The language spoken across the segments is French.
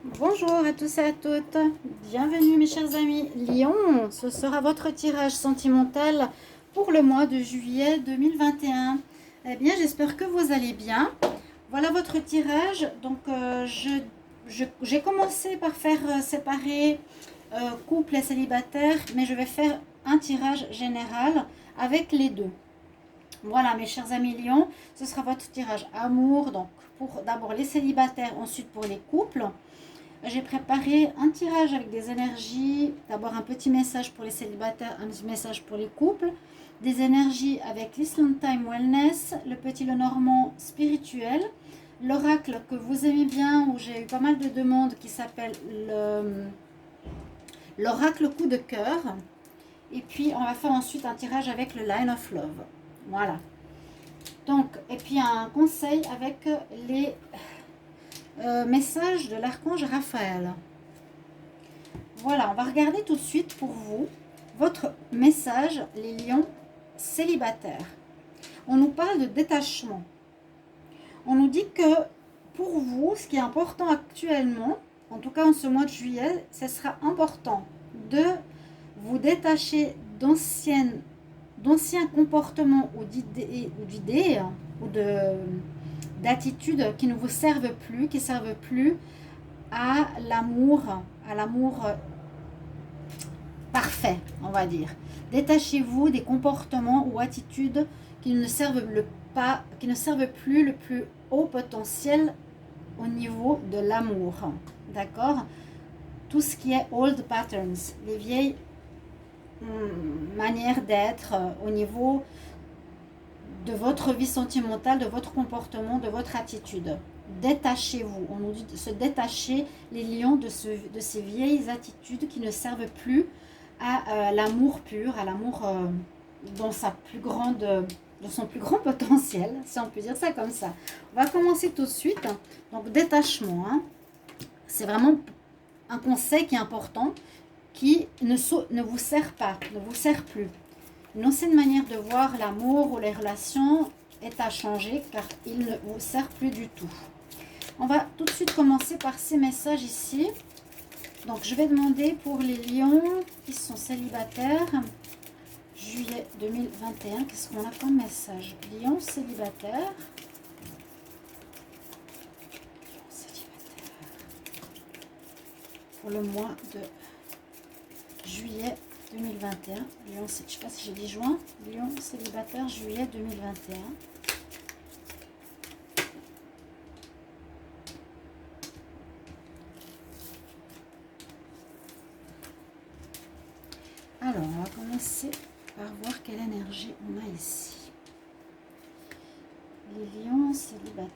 Bonjour à tous et à toutes, bienvenue mes chers amis. Lion, ce sera votre tirage sentimental pour le mois de juillet 2021. Eh bien, j'espère que vous allez bien. Voilà votre tirage. Donc, j'ai commencé par faire séparer couple et célibataire, mais je vais faire un tirage général avec les deux. Voilà mes chers amis Lion, ce sera votre tirage amour. Donc, pour d'abord les célibataires, ensuite pour les couples. J'ai préparé un tirage avec des énergies. D'abord un petit message pour les célibataires, un petit message pour les couples. Des énergies avec l'Island Time Wellness, le petit Lenormand spirituel, l'oracle que vous aimez bien, où j'ai eu pas mal de demandes, qui s'appelle l'oracle coup de cœur. Et puis on va faire ensuite un tirage avec le Line of Love. Voilà. Donc, et puis un conseil avec les messages de l'archange Raphaël. Voilà, on va regarder tout de suite pour vous votre message, les lions célibataires. On nous parle de détachement. On nous dit que pour vous, ce qui est important actuellement, en tout cas en ce mois de juillet, ce sera important de vous détacher d'anciens comportements ou d'idées ou d'attitudes qui ne vous servent plus, qui ne servent plus à l'amour parfait, on va dire. Détachez-vous des comportements ou attitudes qui ne servent plus le plus haut potentiel au niveau de l'amour. D'accord? Tout ce qui est old patterns, les vieilles manières d'être au niveau de votre vie sentimentale, de votre comportement, de votre attitude. Détachez-vous. On nous dit de se détacher, les lions, de ces vieilles attitudes qui ne servent plus à l'amour pur, à l'amour dans son plus grand potentiel, si on peut dire ça comme ça. On va commencer tout de suite. Donc, détachement. C'est vraiment un conseil qui est important, qui ne vous sert pas, ne vous sert plus. Une ancienne manière de voir l'amour ou les relations est à changer, car il ne vous sert plus du tout. On va tout de suite commencer par ces messages ici. Donc, je vais demander pour les lions qui sont célibataires, juillet 2021, qu'est-ce qu'on a comme message? Lion célibataire. Pour le mois de juillet 2021. Lion, je ne sais pas si j'ai dit juin. Lion célibataire, juillet 2021. Alors, on va commencer par voir quelle énergie on a ici. Les lions célibataires.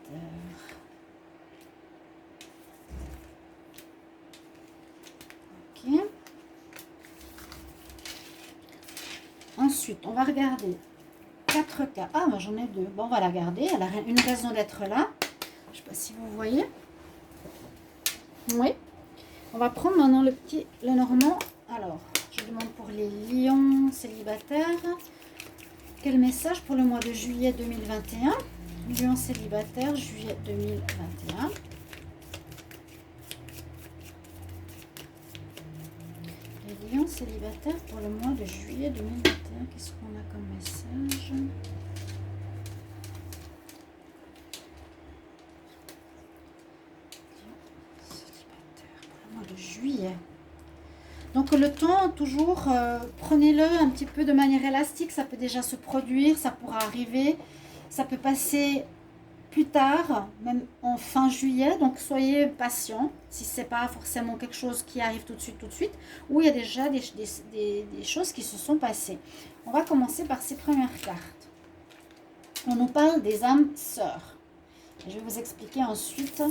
Ok. Ensuite, on va regarder 4 cas. Ah, moi j'en ai 2. Bon, on va la garder. Elle a une raison d'être là. Je ne sais pas si vous voyez. Oui. On va prendre maintenant le petit Lenormand. Alors, je demande pour les lions célibataires. Quel message pour le mois de juillet 2021? Lions célibataires, juillet 2021. Les lions célibataires pour le mois de juillet 2021. Qu'est-ce qu'on a comme message? De juillet. Donc le temps, toujours, prenez-le un petit peu de manière élastique. Ça peut déjà se produire, ça pourra arriver, ça peut passer plus tard, même en fin juillet. Donc soyez patient si c'est pas forcément quelque chose qui arrive tout de suite, ou il y a déjà des choses qui se sont passées. On va commencer par ces premières cartes. On nous parle des âmes sœurs. Je vais vous expliquer ensuite.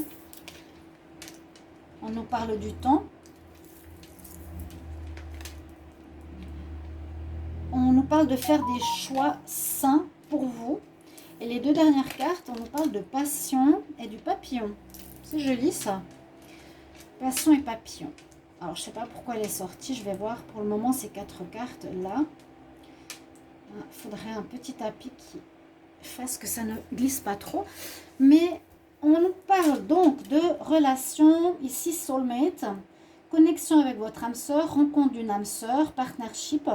On nous parle du temps. On nous parle de faire des choix sains pour vous. Et les 2 dernières cartes, on nous parle de passion et du papillon. C'est joli ça. Passion et papillon. Alors, je ne sais pas pourquoi elle est sortie. Je vais voir. Pour le moment, ces 4 cartes là. Il faudrait un petit tapis qui fasse que ça ne glisse pas trop. Mais On nous parle donc de relation, ici soulmate, connexion avec votre âme sœur, rencontre d'une âme sœur, partnership,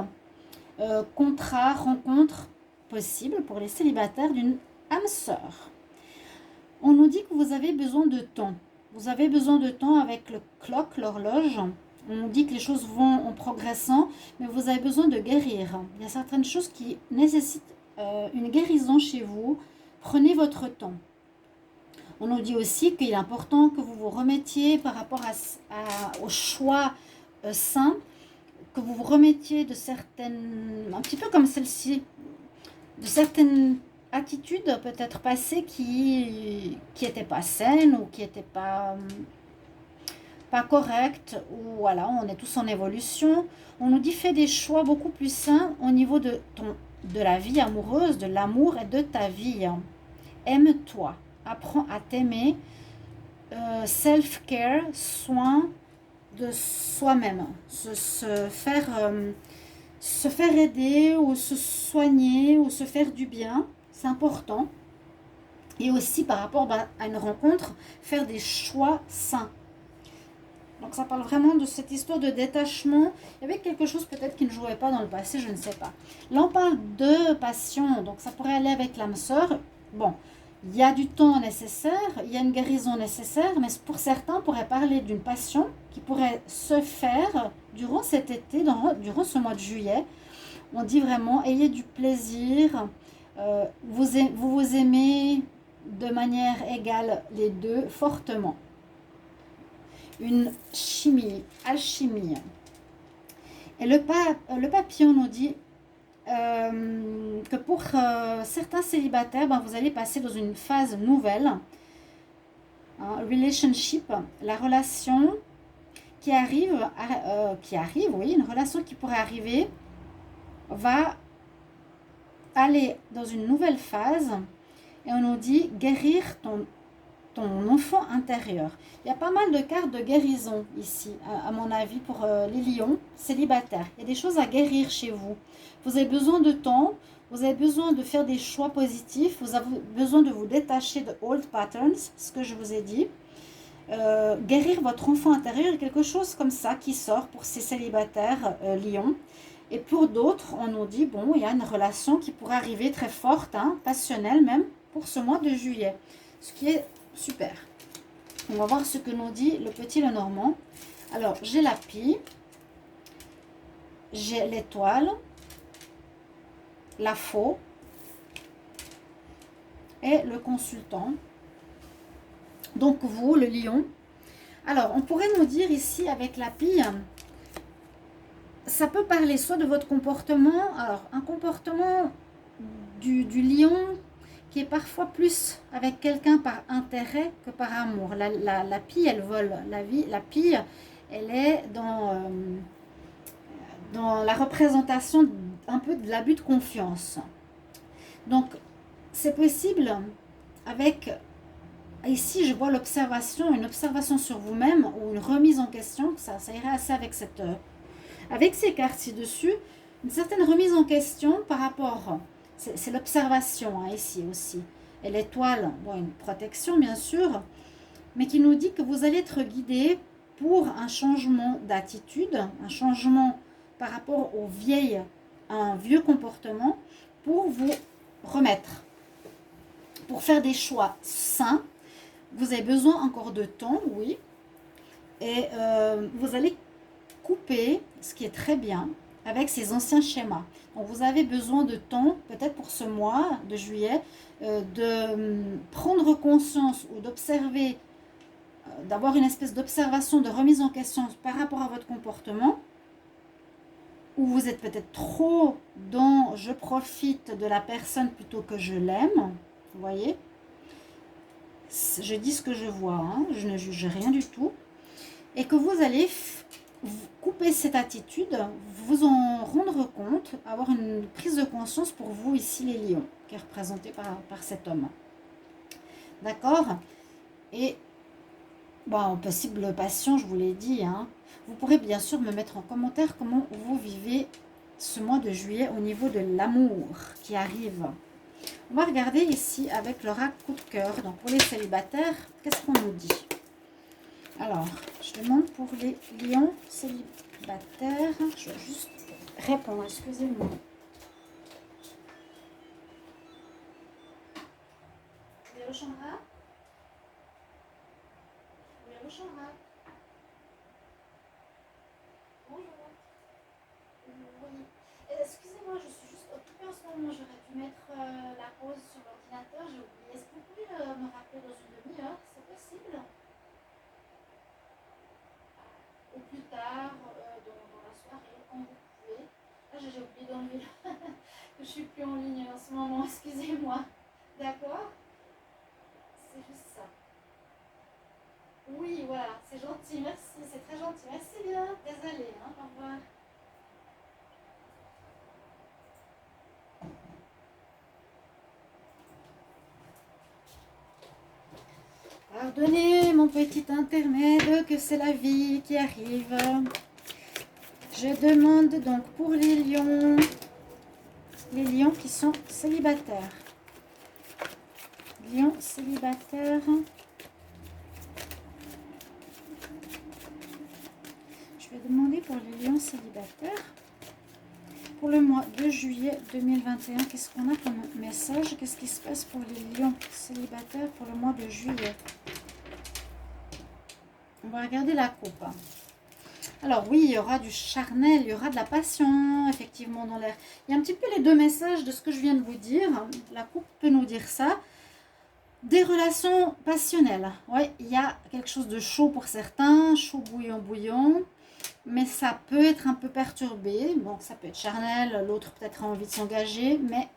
contrat, rencontre possible pour les célibataires d'une âme sœur. On nous dit que vous avez besoin de temps. Vous avez besoin de temps avec le clock, l'horloge. On nous dit que les choses vont en progressant, mais vous avez besoin de guérir. Il y a certaines choses qui nécessitent une guérison chez vous. Prenez votre temps. On nous dit aussi qu'il est important que vous vous remettiez par rapport au choix sain, que vous vous remettiez de certaines, un petit peu comme celle-ci, de certaines attitudes peut-être passées qui n'étaient pas saines ou qui n'étaient pas correctes, ou voilà, on est tous en évolution. On nous dit fais des choix beaucoup plus sains au niveau de la vie amoureuse, de l'amour et de ta vie. Aime-toi. Apprends à t'aimer, self-care, soin de soi-même, se faire aider ou se soigner ou se faire du bien, c'est important. Et aussi par rapport à une rencontre, faire des choix sains. Donc ça parle vraiment de cette histoire de détachement. Il y avait quelque chose peut-être qui ne jouait pas dans le passé, je ne sais pas. Là on parle de passion, donc ça pourrait aller avec l'âme sœur. Bon. Il y a du temps nécessaire, il y a une guérison nécessaire, mais pour certains, on pourrait parler d'une passion qui pourrait se faire durant cet été, durant ce mois de juillet. On dit vraiment, ayez du plaisir, vous aimez de manière égale les deux fortement. Une alchimie. Et le papillon nous dit que pour certains célibataires, ben, vous allez passer dans une phase nouvelle, relationship, la relation qui arrive, oui, une relation qui pourrait arriver, va aller dans une nouvelle phase, et on nous dit guérir ton enfant intérieur. Il y a pas mal de cartes de guérison ici, à mon avis, pour les lions célibataires. Il y a des choses à guérir chez vous. Vous avez besoin de temps, vous avez besoin de faire des choix positifs, vous avez besoin de vous détacher de old patterns, ce que je vous ai dit. Guérir votre enfant intérieur, quelque chose comme ça qui sort pour ces célibataires lions. Et pour d'autres, on nous dit, bon, il y a une relation qui pourrait arriver très forte, passionnelle même, pour ce mois de juillet. Ce qui est super. On va voir ce que nous dit le petit Lenormand. Alors, j'ai la pie, j'ai l'étoile, la faux et le consultant. Donc vous, le lion. Alors, on pourrait nous dire ici avec la pie, ça peut parler soit de votre comportement, alors un comportement du lion qui est parfois plus avec quelqu'un par intérêt que par amour. La pie, elle vole. La pie, elle est dans la représentation un peu de l'abus de confiance. Donc, c'est possible avec... Ici, je vois l'observation, une observation sur vous-même ou une remise en question. Ça irait assez avec ces cartes ci-dessus. Une certaine remise en question par rapport... C'est l'observation ici aussi. Et l'étoile, bon, une protection bien sûr, mais qui nous dit que vous allez être guidé pour un changement d'attitude, un changement par rapport à un vieux comportement, pour vous remettre, pour faire des choix sains. Vous avez besoin encore de temps, oui, et vous allez couper, ce qui est très bien, avec ces anciens schémas. Donc vous avez besoin de temps, peut-être pour ce mois de juillet, de prendre conscience ou d'observer, d'avoir une espèce d'observation, de remise en question par rapport à votre comportement, où vous êtes peut-être trop dans « je profite de la personne plutôt que je l'aime », vous voyez. Je dis ce que je vois, je ne juge rien du tout. Et que vous allez couper cette attitude, vous en rendre compte, avoir une prise de conscience pour vous ici les lions, qui est représenté par cet homme. D'accord? Et bon, possible passion, je vous l'ai dit. Vous pourrez bien sûr me mettre en commentaire comment vous vivez ce mois de juillet au niveau de l'amour qui arrive. On va regarder ici avec l'oracle coup de cœur. Donc pour les célibataires, qu'est-ce qu'on nous dit? Alors, je demande pour les lions célibataires. Je vais juste répondre, excusez-moi. Véro Chandra? Véro Chandra? Bonjour. Oui. Excusez-moi, je suis juste occupée en ce moment. J'aurais dû mettre la pause sur l'ordinateur. J'ai oublié. Est-ce que vous pouvez me rappeler dans une demi-heure? C'est possible? Ou plus tard, dans la soirée, quand vous pouvez. Ah, j'ai oublié d'enlever que je suis plus en ligne en ce moment. Excusez-moi. D'accord? C'est juste ça. Oui, voilà. C'est gentil. Merci. C'est très gentil. Merci bien. Désolée. Hein, au revoir. Pardonnez mon petit intermède, que c'est la vie qui arrive. Je demande donc pour les lions qui sont célibataires. Lions célibataires. Je vais demander pour les lions célibataires. Pour le mois de juillet 2021, qu'est-ce qu'on a comme message? Qu'est-ce qui se passe pour les lions célibataires pour le mois de juillet? On va regarder la coupe. Alors oui, il y aura du charnel, il y aura de la passion, effectivement, dans l'air. Il y a un petit peu les deux messages de ce que je viens de vous dire. La coupe peut nous dire ça. Des relations passionnelles. Oui, il y a quelque chose de chaud pour certains, chaud bouillant. Mais ça peut être un peu perturbé. Bon, ça peut être charnel, l'autre peut-être a envie de s'engager, mais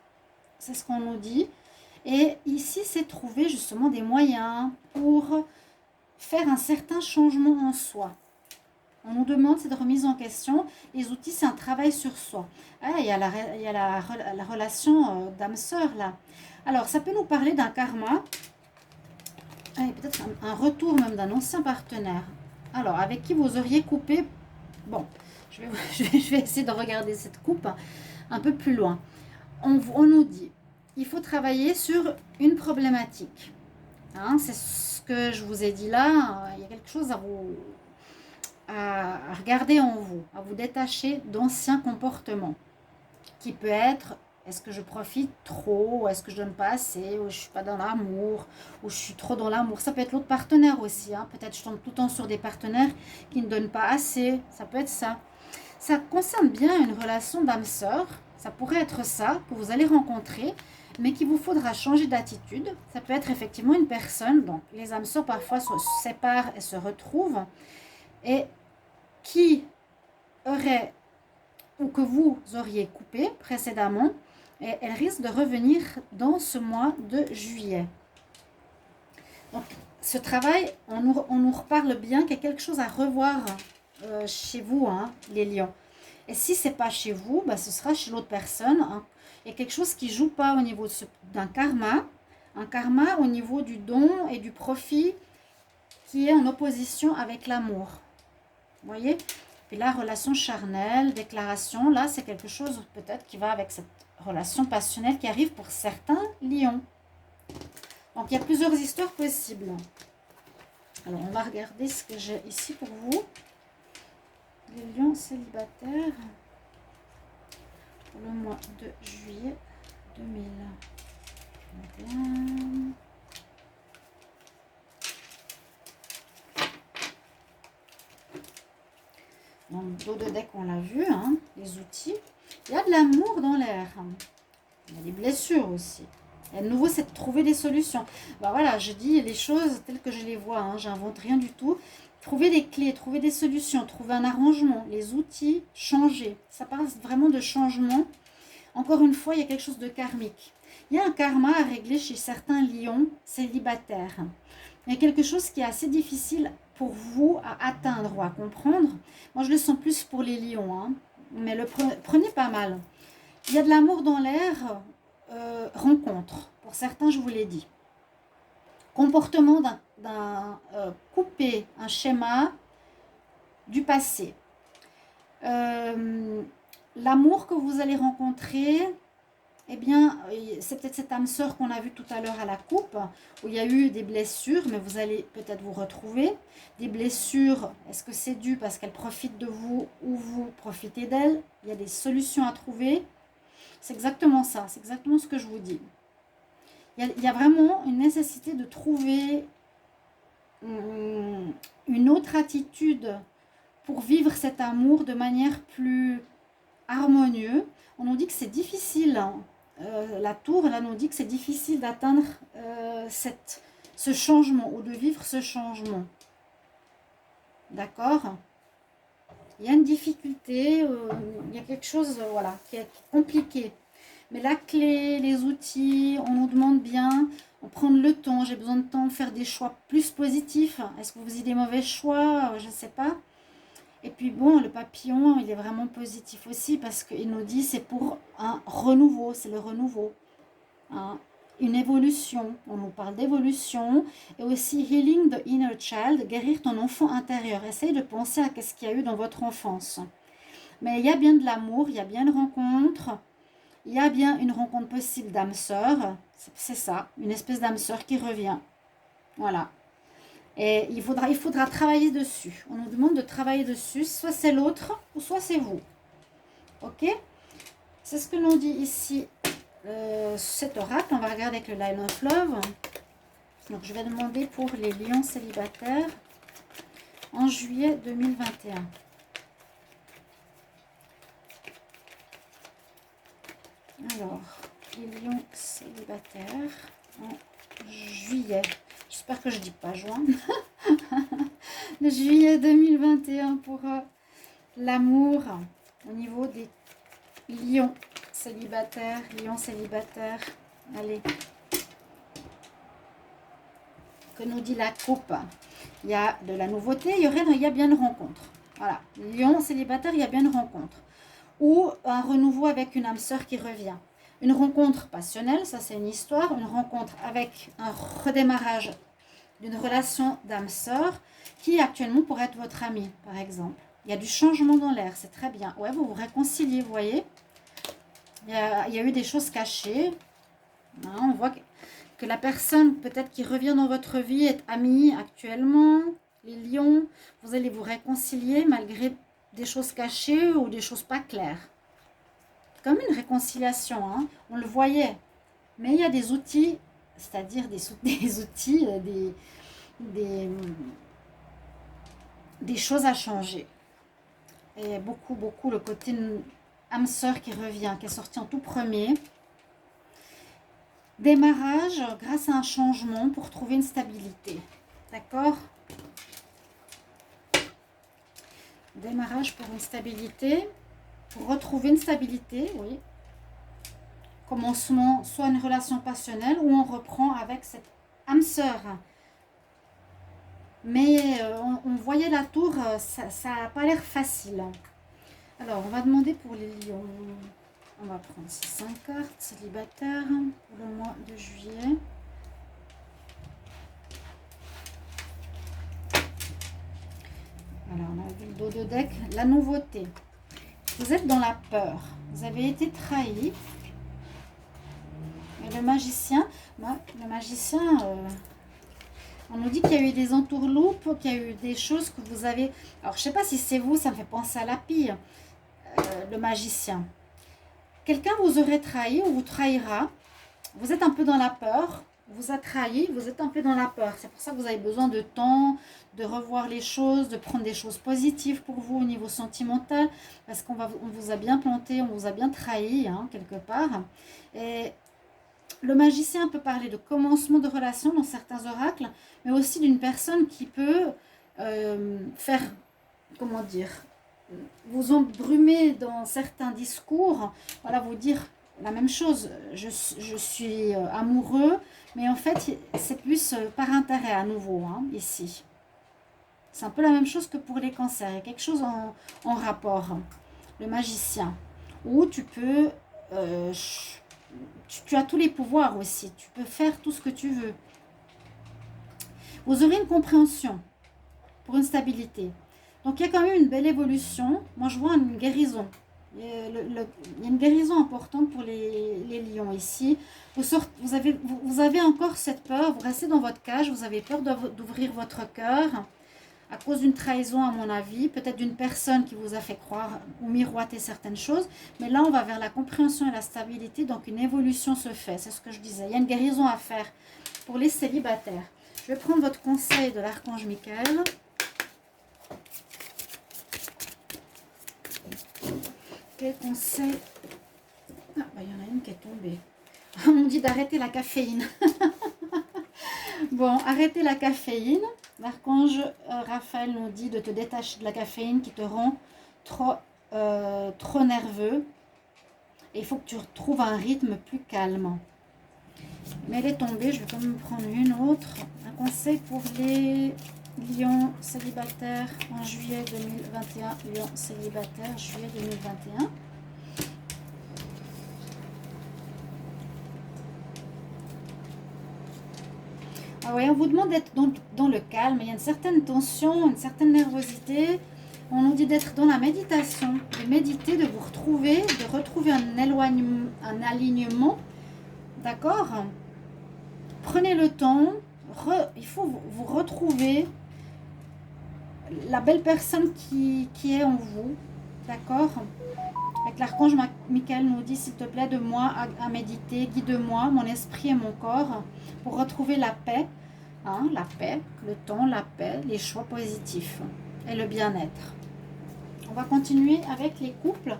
c'est ce qu'on nous dit. Et ici, c'est trouver justement des moyens pour faire un certain changement en soi. On nous demande cette remise en question. Les outils, c'est un travail sur soi. Ah, il y a la relation d'âme-sœur là. Alors, ça peut nous parler d'un karma. Et peut-être un retour même d'un ancien partenaire. Alors, avec qui vous auriez coupé. Bon, je vais essayer de regarder cette coupe un peu plus loin. On nous dit, il faut travailler sur une problématique. Hein, c'est ce que je vous ai dit là. Il y a quelque chose à regarder en vous, à vous détacher d'anciens comportements. Qui peut être, est-ce que je profite trop, ou est-ce que je donne pas assez, ou je suis pas dans l'amour, ou je suis trop dans l'amour. Ça peut être l'autre partenaire aussi. Hein. Peut-être je tombe tout le temps sur des partenaires qui ne donnent pas assez. Ça peut être ça. Ça concerne bien une relation d'âme-sœur. Ça pourrait être ça que vous allez rencontrer, mais qu'il vous faudra changer d'attitude. Ça peut être effectivement une personne. Donc les âmes-sœurs parfois se séparent et se retrouvent. Et qui aurait, ou que vous auriez coupé précédemment, et elle risque de revenir dans ce mois de juillet. Donc ce travail, on nous reparle bien qu'il y a quelque chose à revoir chez vous, hein, les lions. Et si ce n'est pas chez vous, bah, ce sera chez l'autre personne. Hein. Il y a quelque chose qui ne joue pas au niveau d'un karma. Un karma au niveau du don et du profit qui est en opposition avec l'amour. Vous voyez? Et la relation charnelle, déclaration, là, c'est quelque chose peut-être qui va avec cette relation passionnelle qui arrive pour certains lions. Donc, il y a plusieurs histoires possibles. Alors, on va regarder ce que j'ai ici pour vous. Les lions célibataires pour le mois de juillet 2021. Dans le dos de deck, on l'a vu, hein, les outils. Il y a de l'amour dans l'air. Il y a des blessures aussi. Et de nouveau, c'est de trouver des solutions. Ben voilà, je dis les choses telles que je les vois. Hein, j'invente rien du tout. Trouver des clés, trouver des solutions, trouver un arrangement, les outils, changer. Ça parle vraiment de changement. Encore une fois, il y a quelque chose de karmique. Il y a un karma à régler chez certains lions célibataires. Il y a quelque chose qui est assez difficile pour vous à atteindre ou à comprendre. Moi, je le sens plus pour les lions, hein, mais prenez pas mal. Il y a de l'amour dans l'air, rencontre. Pour certains, je vous l'ai dit. Comportement d'un couper un schéma du passé. L'amour que vous allez rencontrer eh bien, c'est peut-être cette âme sœur qu'on a vue tout à l'heure à la coupe, où il y a eu des blessures, mais vous allez peut-être vous retrouver. Des blessures, est-ce que c'est dû parce qu'elle profite de vous ou vous profitez d'elle? Il y a des solutions à trouver. C'est exactement ça, c'est exactement ce que je vous dis. Il y a vraiment une nécessité de trouver une autre attitude pour vivre cet amour de manière plus harmonieuse. On nous dit que c'est difficile, hein. La tour, là, nous dit que c'est difficile d'atteindre ce changement ou de vivre ce changement. D'accord? Il y a une difficulté, il y a quelque chose voilà, qui est compliqué. Mais la clé, les outils, on nous demande bien, on prend le temps, j'ai besoin de temps, faire des choix plus positifs. Est-ce que vous faisiez des mauvais choix? Je ne sais pas. Et puis bon, le papillon, il est vraiment positif aussi parce qu'il nous dit c'est pour un renouveau, c'est le renouveau. Hein. Une évolution, on nous parle d'évolution. Et aussi healing the inner child, guérir ton enfant intérieur. Essayez de penser à ce qu'il y a eu dans votre enfance. Mais il y a bien de l'amour, il y a bien une rencontre. Il y a bien une rencontre possible d'âme sœur. C'est ça, une espèce d'âme sœur qui revient. Voilà. Et il faudra travailler dessus. On nous demande de travailler dessus. Soit c'est l'autre, ou soit c'est vous. Ok? C'est ce que nous dit ici cet oracle. On va regarder avec le Line of Love. Donc, je vais demander pour les lions célibataires en juillet 2021. Alors, les lions célibataires en juillet. J'espère que je ne dis pas juin. Le juillet 2021 pour l'amour au niveau des lions célibataires. Lions célibataires. Allez. Que nous dit la coupe? Il y a de la nouveauté. Il y a bien une rencontre. Voilà. Lion célibataire, il y a bien une rencontre. Ou un renouveau avec une âme sœur qui revient. Une rencontre passionnelle, ça c'est une histoire. Une rencontre avec un redémarrage d'une relation d'âme sœur qui actuellement pourrait être votre ami, par exemple. Il y a du changement dans l'air, c'est très bien. Ouais, vous vous réconciliez, vous voyez. Il y a eu des choses cachées. Hein, on voit que la personne peut-être qui revient dans votre vie est amie actuellement. Les lions, vous allez vous réconcilier malgré des choses cachées ou des choses pas claires. Comme une réconciliation, hein. On le voyait. Mais il y a des outils, c'est-à-dire des outils, des choses à changer. Et beaucoup le côté âme sœur qui revient, qui est sorti en tout premier. Démarrage grâce à un changement pour trouver une stabilité. D'accord? Démarrage pour une stabilité. Pour retrouver une stabilité, oui. Commencement, soit une relation passionnelle ou on reprend avec cette âme sœur. Mais on voyait la tour, ça n'a pas l'air facile. Alors, on va demander pour les lions. On va prendre ces 5 cartes célibataires pour le mois de juillet. Alors, on a vu le dos de deck. La nouveauté. Vous êtes dans la peur. Vous avez été trahi. Et le magicien, on nous dit qu'il y a eu des entourloupes, qu'il y a eu des choses que vous avez... Alors, je ne sais pas si c'est vous, ça me fait penser à la pire. Le magicien. Quelqu'un vous aurait trahi ou vous trahira. Vous êtes un peu dans la peur. Vous a trahi, vous êtes un peu dans la peur. C'est pour ça que vous avez besoin de temps, de revoir les choses, de prendre des choses positives pour vous au niveau sentimental. Parce qu'on vous a bien planté, on vous a bien trahi, hein, quelque part. Et le magicien peut parler de commencement de relation dans certains oracles, mais aussi d'une personne qui peut faire, comment dire, vous embrumer dans certains discours, voilà, vous dire la même chose, je suis amoureux, mais en fait, c'est plus par intérêt à nouveau, hein, ici. C'est un peu la même chose que pour les cancers, il y a quelque chose en rapport, le magicien, où tu peux, tu as tous les pouvoirs aussi, tu peux faire tout ce que tu veux. Vous aurez une compréhension pour une stabilité. Donc, il y a quand même une belle évolution. Moi, je vois une guérison. Il y a une guérison importante pour les lions ici. Vous avez encore cette peur, vous restez dans votre cage, vous avez peur d'ouvrir votre cœur à cause d'une trahison à mon avis, peut-être d'une personne qui vous a fait croire ou miroiter certaines choses. Mais là, on va vers la compréhension et la stabilité, donc une évolution se fait, c'est ce que je disais. Il y a une guérison à faire pour les célibataires. Je vais prendre votre conseil de l'archange Michael. Quel conseil? Ah, bah, il y en a une qui est tombée. On me dit d'arrêter la caféine. Bon, arrêtez la caféine. L'archange Raphaël nous dit de te détacher de la caféine qui te rend trop nerveux. Et il faut que tu retrouves un rythme plus calme. Mais elle est tombée, je vais quand même prendre une autre. Un conseil pour les lions célibataires en juillet 2021. Lions célibataires, juillet 2021. Ah ouais, on vous demande d'être dans le calme. Il y a une certaine tension, une certaine nervosité. On nous dit d'être dans la méditation, de méditer, de vous retrouver, de retrouver un alignement. D'accord? Prenez le temps. Il faut vous retrouver la belle personne qui est en vous. D'accord? Avec l'archange Michael nous dit, s'il te plaît, de moi à méditer, guide-moi, mon esprit et mon corps, pour retrouver la paix, hein, la paix, le temps, la paix, les choix positifs et le bien-être. On va continuer avec les couples.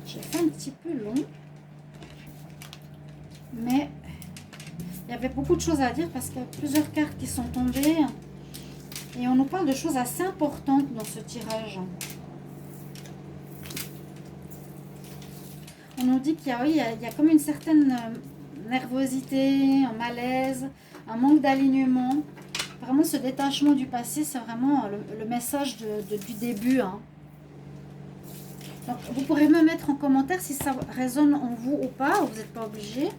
J'ai fait un petit peu long, mais il y avait beaucoup de choses à dire parce qu'il y a plusieurs cartes qui sont tombées et on nous parle de choses assez importantes dans ce tirage. On nous dit qu'il y a comme une certaine nervosité, un malaise, un manque d'alignement. Vraiment, ce détachement du passé, c'est vraiment le message du début. Hein. Donc, vous pourrez me mettre en commentaire si ça résonne en vous ou pas, vous n'êtes pas obligé.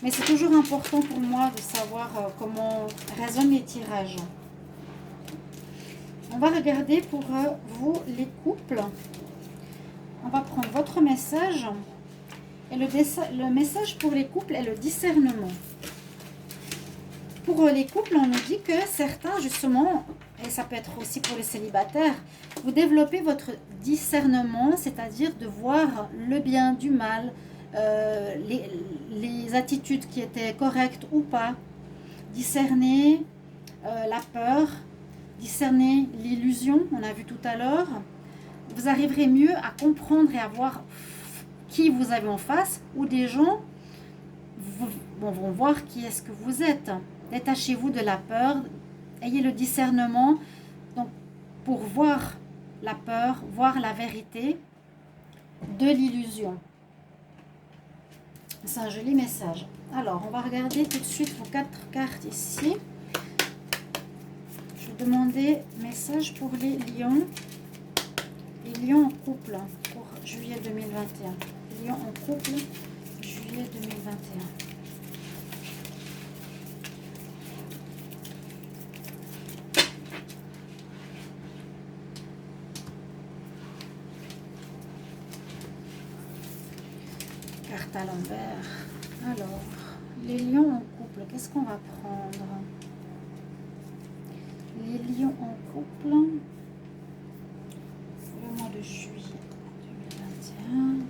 Mais c'est toujours important pour moi de savoir comment résonnent les tirages. On va regarder pour vous, les couples. On va prendre votre message. Et le message pour les couples est le discernement. Pour les couples, on nous dit que certains, justement, et ça peut être aussi pour les célibataires, vous développez votre discernement, c'est-à-dire de voir le bien du mal, les attitudes qui étaient correctes ou pas, discerner la peur, discerner l'illusion, on a vu tout à l'heure. Vous arriverez mieux à comprendre et à voir qui vous avez en face, ou des gens vont voir qui est-ce que vous êtes. Détachez-vous de la peur, ayez le discernement donc, pour voir la peur, voir la vérité de l'illusion. C'est un joli message. Alors, on va regarder tout de suite vos 4 cartes ici. Je vais demander message pour les lions. Les lions en couple pour juillet 2021. Lion en couple, juillet 2021. Carte à l'envers. Alors, les lions en couple, qu'est-ce qu'on va prendre? Les lions en couple, le mois de juillet 2021.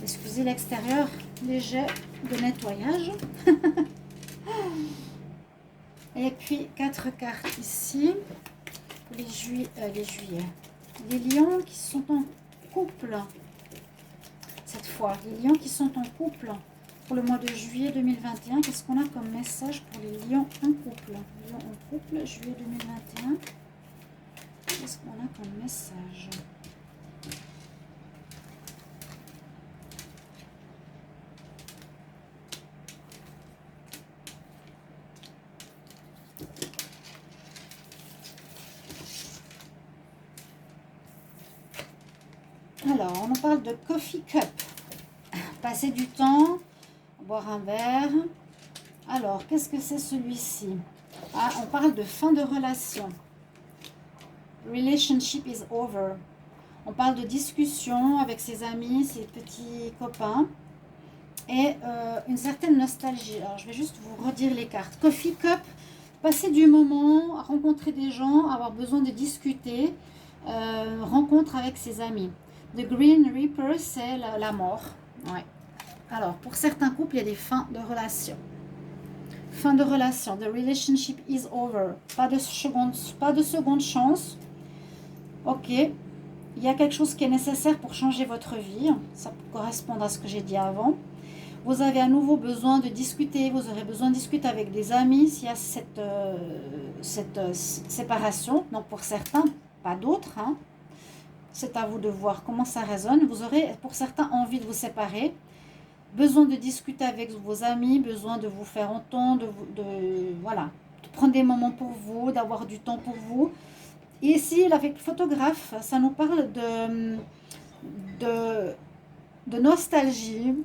Excusez l'extérieur léger de nettoyage. Et puis 4 cartes ici. Les juillet. Les lions qui sont en couple. Cette fois, les lions qui sont en couple pour le mois de juillet 2021. Qu'est-ce qu'on a comme message pour les lions en couple? Lions en couple, juillet 2021. Qu'est-ce qu'on a comme message? Alors, on en parle de coffee cup. Passer du temps, boire un verre. Alors, qu'est-ce que c'est celui-ci? Ah, on parle de fin de relation. Relationship is over. On parle de discussion avec ses amis, ses petits copains. Et une certaine nostalgie. Alors, je vais juste vous redire les cartes. Coffee Cup, passer du moment, rencontrer des gens, avoir besoin de discuter, rencontre avec ses amis. The Green Reaper, c'est la mort. Ouais. Alors, pour certains couples, il y a des fins de relation. Fin de relation. The relationship is over. Pas de seconde chance. Ok. Il y a quelque chose qui est nécessaire pour changer votre vie. Ça peut correspondre à ce que j'ai dit avant. Vous avez à nouveau besoin de discuter, vous aurez besoin de discuter avec des amis s'il y a cette séparation. Donc pour certains, pas d'autres. Hein. C'est à vous de voir comment ça résonne. Vous aurez pour certains envie de vous séparer, besoin de discuter avec vos amis, besoin de vous faire entendre, voilà, de prendre des moments pour vous, d'avoir du temps pour vous. Et ici, avec le photographe, ça nous parle de nostalgie.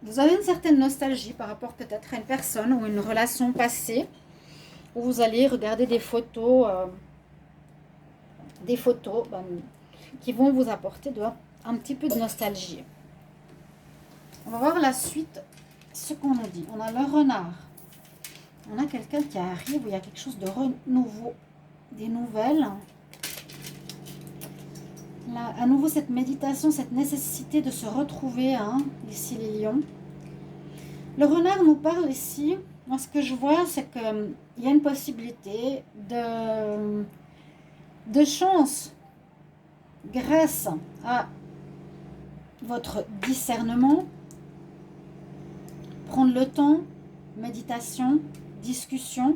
Vous avez une certaine nostalgie par rapport peut-être à une personne ou une relation passée où vous allez regarder des photos qui vont vous apporter un petit peu de nostalgie. On va voir la suite, ce qu'on nous dit. On a le renard. On a quelqu'un qui arrive où il y a quelque chose de renouveau, des nouvelles. Là, à nouveau, cette méditation, cette nécessité de se retrouver, hein, ici les lions. Le renard nous parle ici, moi ce que je vois, c'est qu'il y a une possibilité de chance grâce à votre discernement, prendre le temps, méditation, discussion,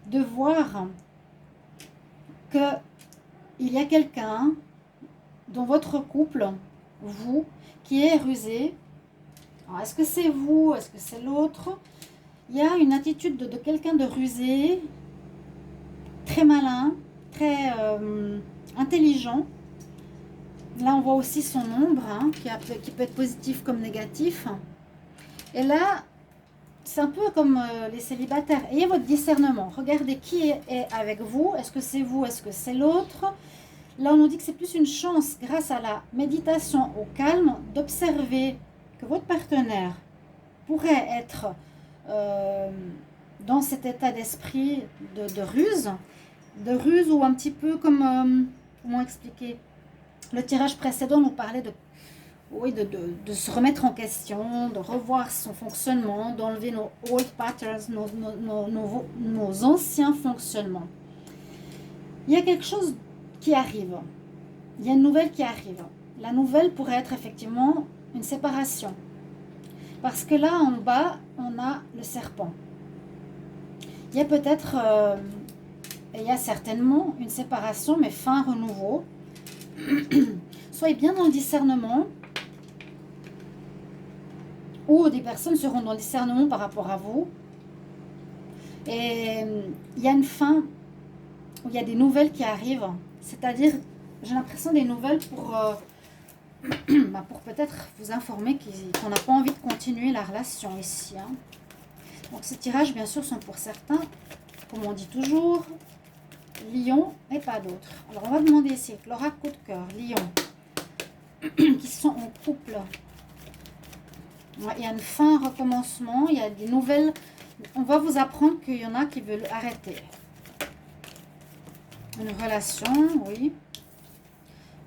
de voir qu'il y a quelqu'un dans votre couple, vous, qui est rusé. Alors, est-ce que c'est vous? Est-ce que c'est l'autre? Il y a une attitude de quelqu'un de rusé, très malin, très intelligent. Là, on voit aussi son ombre, hein, qui peut être positif comme négatif. Et là, c'est un peu comme les célibataires. Ayez votre discernement. Regardez qui est avec vous. Est-ce que c'est vous? Est-ce que c'est l'autre? Là, on nous dit que c'est plus une chance, grâce à la méditation au calme, d'observer que votre partenaire pourrait être dans cet état d'esprit de ruse ou un petit peu comme, comment expliquer? Le tirage précédent nous parlait de se remettre en question, de revoir son fonctionnement, d'enlever nos old patterns, nos anciens fonctionnements. Il y a quelque chose qui arrive. Il y a une nouvelle qui arrive. La nouvelle pourrait être effectivement une séparation. Parce que là, en bas, on a le serpent. Il y a peut-être, il y a certainement une séparation, mais fin renouveau. Soyez bien dans le discernement. Ou des personnes seront dans le discernement par rapport à vous. Et il y a une fin où il y a des nouvelles qui arrivent. C'est-à-dire, j'ai l'impression des nouvelles pour peut-être vous informer qu'on n'a pas envie de continuer la relation ici. Hein. Donc ces tirages, bien sûr, sont pour certains, comme on dit toujours, lion et pas d'autres. Alors on va demander ici, l'oracle coup de cœur, lion, qui sont en couple. Il y a une fin, un recommencement, il y a des nouvelles. On va vous apprendre qu'il y en a qui veulent arrêter. Une relation, oui.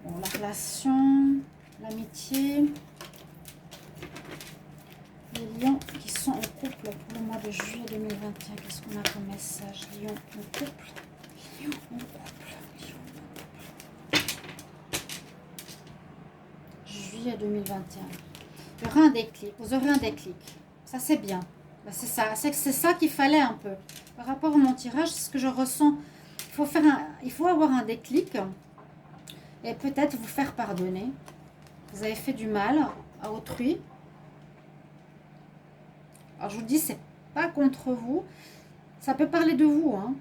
Bon, la relation, l'amitié. Les lions qui sont en couple pour le mois de juillet 2021. Qu'est-ce qu'on a comme message? Lion en couple. Lion en couple. Lion en couple. Juillet 2021. Il y aura un déclic. Vous aurez un déclic. Ça, c'est bien. Ben, c'est ça. C'est ça qu'il fallait un peu. Par rapport à mon tirage, c'est ce que je ressens. Il faut avoir un déclic et peut-être vous faire pardonner. Vous avez fait du mal à autrui. Alors je vous dis, c'est pas contre vous. Ça peut parler de vous. Hein.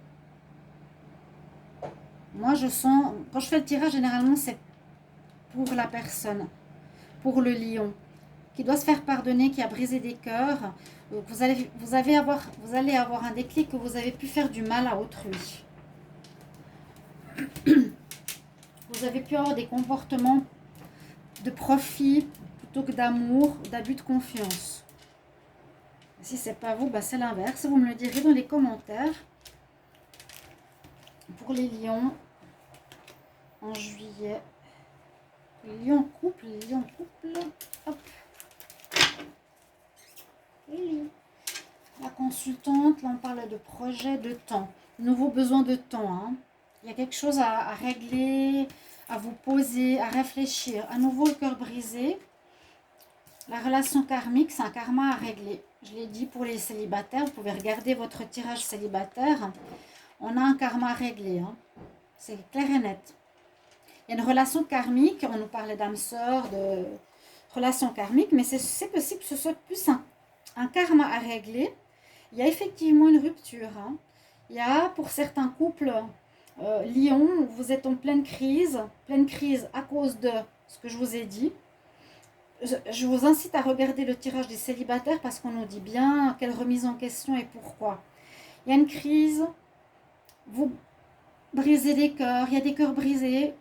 Moi je sens, quand je fais le tirage, généralement c'est pour la personne, pour le lion, qui doit se faire pardonner, qui a brisé des cœurs. Donc vous allez avoir un déclic que vous avez pu faire du mal à autrui. Vous avez pu avoir des comportements de profit plutôt que d'amour, d'abus de confiance. Si c'est pas vous, bah c'est l'inverse. Vous me le direz dans les commentaires. Pour les lions, en juillet. Les lions en couple, les lions en couple. Hop. La consultante, là on parle de projet, de temps. Nouveau besoin de temps. Hein. Il y a quelque chose à régler, à vous poser, à réfléchir. À nouveau le cœur brisé. La relation karmique, c'est un karma à régler. Je l'ai dit pour les célibataires, vous pouvez regarder votre tirage célibataire. On a un karma à régler. Hein. C'est clair et net. Il y a une relation karmique, on nous parlait d'âme sœur, de relation karmique, mais c'est possible que ce soit plus un karma à régler. Il y a effectivement une rupture. Hein. Il y a pour certains couples, lion, vous êtes en pleine crise à cause de ce que je vous ai dit. Je vous incite à regarder le tirage des célibataires parce qu'on nous dit bien quelle remise en question et pourquoi. Il y a une crise, vous brisez des cœurs, il y a des cœurs brisés,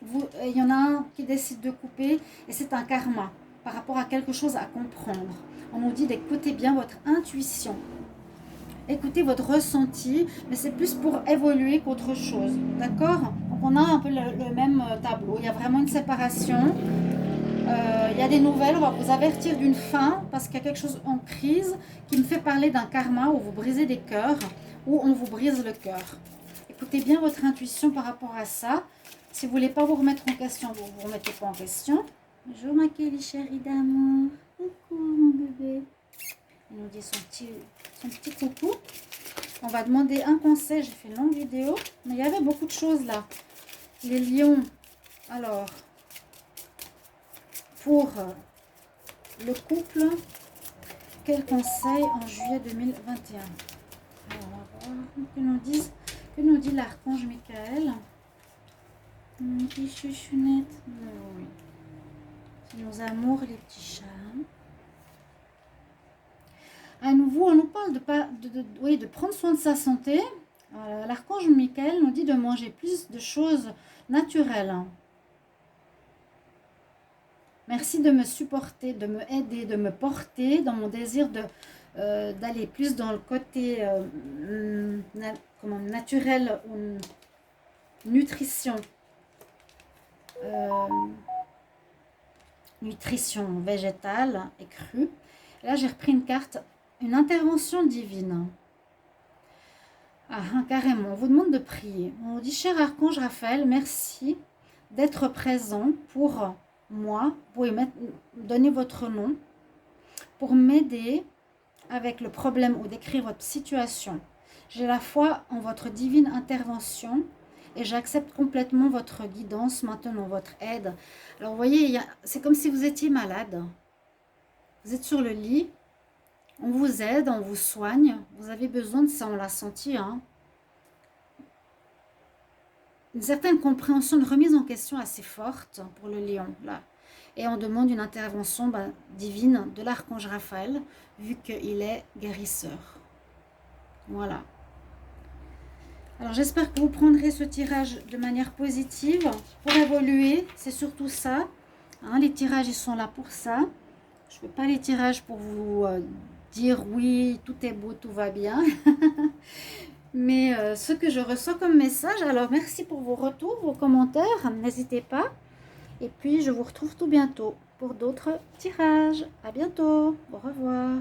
il y en a un qui décide de couper et c'est un karma par rapport à quelque chose à comprendre. On nous dit d'écouter bien votre intuition, écoutez votre ressenti, mais c'est plus pour évoluer qu'autre chose, d'accord? Donc on a un peu le même tableau, il y a vraiment une séparation. Il y a des nouvelles, on va vous avertir d'une fin parce qu'il y a quelque chose en crise qui me fait parler d'un karma où vous brisez des cœurs, où on vous brise le cœur. Écoutez bien votre intuition par rapport à ça. Si vous ne voulez pas vous remettre en question, vous ne vous remettez pas en question. Bonjour ma Kelly chérie d'amour. Coucou mon bébé. Il nous dit son petit coucou. On va demander un conseil. J'ai fait une longue vidéo, mais il y avait beaucoup de choses là. Les lions. Alors, pour le couple, quel conseil en juillet 2021? Alors, on va voir que nous dit l'archange Michael. Petit chouchounette. Oui. C'est nos amours, les petits chats. À nouveau, on nous parle de prendre soin de sa santé. L'archange Michael nous dit de manger plus de choses naturelles. Merci de me supporter, de me aider, de me porter dans mon désir d'aller plus dans le côté naturel ou nutrition. Nutrition végétale et crue. Et là, j'ai repris une carte, une intervention divine. Ah, carrément, on vous demande de prier. On vous dit, cher archange Raphaël, merci d'être présent pour moi. Vous pouvez donner votre nom pour m'aider avec le problème ou décrire votre situation. J'ai la foi en votre divine intervention et j'accepte complètement votre guidance maintenant, votre aide. Alors, vous voyez, c'est comme si vous étiez malade. Vous êtes sur le lit, on vous aide, on vous soigne. Vous avez besoin de ça, on l'a senti. Hein. Une certaine compréhension, une remise en question assez forte pour le lion, là. Et on demande une intervention divine de l'archange Raphaël, vu qu'il est guérisseur. Voilà. Alors j'espère que vous prendrez ce tirage de manière positive pour évoluer, c'est surtout ça. Hein, les tirages, ils sont là pour ça. Je ne fais pas les tirages pour vous dire oui, tout est beau, tout va bien. Mais ce que je reçois comme message, alors merci pour vos retours, vos commentaires, n'hésitez pas. Et puis je vous retrouve tout bientôt pour d'autres tirages. À bientôt, au revoir.